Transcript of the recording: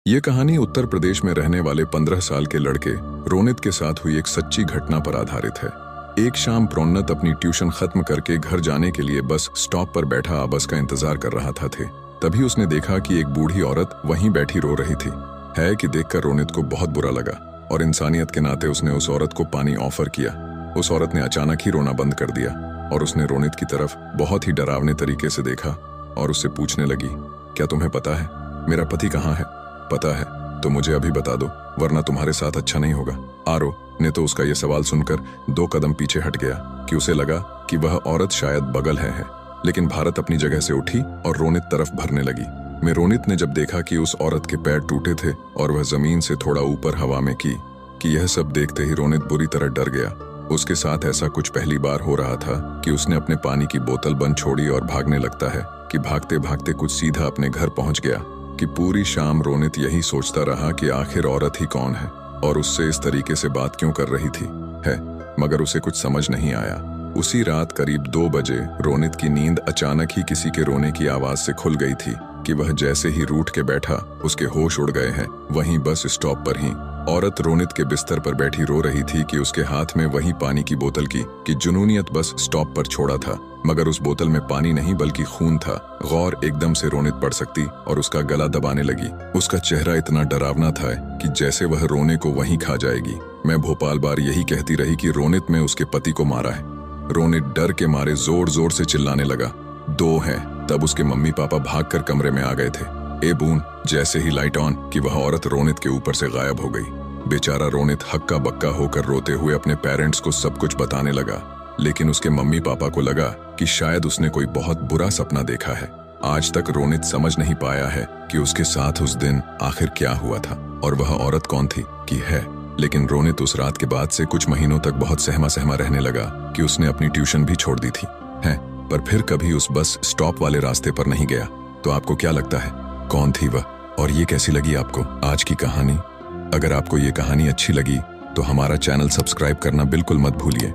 ये कहानी उत्तर प्रदेश में रहने वाले 15 साल के लड़के रोनित के साथ हुई एक सच्ची घटना पर आधारित है। एक शाम रोनित अपनी ट्यूशन खत्म करके घर जाने के लिए बस स्टॉप पर बैठा बस का इंतजार कर रहा था तभी उसने देखा कि एक बूढ़ी औरत वहीं बैठी रो रही थी। है कि देखकर रोनित को बहुत बुरा लगा और इंसानियत के नाते उसने उस औरत को पानी ऑफर किया। उस औरत ने अचानक ही रोना बंद कर दिया और उसने रोनित की तरफ बहुत ही डरावने तरीके से देखा और उससे पूछने लगी, क्या तुम्हें पता है मेरा पति कहाँ है? पता है तो मुझे अभी बता दो, वरना तुम्हारे साथ अच्छा नहीं होगा। आरो ने तो उसका यह सवाल सुनकर 2 कदम पीछे हट गया कि उसे लगा कि वह औरत शायद बगल है। लेकिन भारत अपनी जगह से उठी और रोनित तरफ भरने लगी। रोनित ने जब देखा कि उस औरत के पैर टूटे थे और वह जमीन से थोड़ा ऊपर हवा में कि यह सब देखते ही रोनित बुरी तरह डर गया। उसके साथ ऐसा कुछ पहली बार हो रहा था कि उसने अपने पानी की बोतल बंद छोड़ी और भागने लगता है कि भागते भागते कुछ सीधा अपने घर पहुंच गया। कि पूरी शाम रोनित यही सोचता रहा कि आखिर औरत ही कौन है और उससे इस तरीके से बात क्यों कर रही थी मगर उसे कुछ समझ नहीं आया। उसी रात करीब 2 बजे रोनित की नींद अचानक ही किसी के रोने की आवाज से खुल गई थी कि वह जैसे ही रूठ के बैठा उसके होश उड़ गए हैं। वहीं बस स्टॉप पर ही औरत रोनित के बिस्तर पर बैठी रो रही थी कि उसके हाथ में वही पानी की बोतल की जुनूनियत बस स्टॉप पर छोड़ा था, मगर उस बोतल में पानी नहीं बल्कि खून था। गौर एकदम से रोनित पड़ सकती और उसका गला दबाने लगी। उसका चेहरा इतना डरावना था कि जैसे वह रोने को वहीं खा जाएगी। मैं भोपाल बार यही कहती रही कि रोनित में उसके पति को मारा है। रोनित डर के मारे जोर जोर से चिल्लाने लगा, 2 हैं। तब उसके मम्मी पापा भागकर कमरे में आ गए थे। ए बून, जैसे ही लाइट ऑन कि वह औरत रोनित के ऊपर से गायब हो गई। बेचारा रोनित हक्का बक्का होकर रोते हुए अपने पेरेंट्स को सब कुछ बताने लगा, लेकिन उसके मम्मी पापा को लगा कि शायद उसने कोई बहुत बुरा सपना देखा है। आज तक रोनित समझ नहीं पाया है कि उसके साथ उस दिन आखिर क्या हुआ था और वह औरत कौन थी कि है। लेकिन रोनित उस रात के बाद से कुछ महीनों तक बहुत सहमा सहमा रहने लगा कि उसने अपनी ट्यूशन भी छोड़ दी थी पर फिर कभी उस बस स्टॉप वाले रास्ते पर नहीं गया। तो आपको क्या लगता है कौन थी वह और ये कैसी लगी आपको आज की कहानी? अगर आपको ये कहानी अच्छी लगी तो हमारा चैनल सब्सक्राइब करना बिल्कुल मत भूलिए।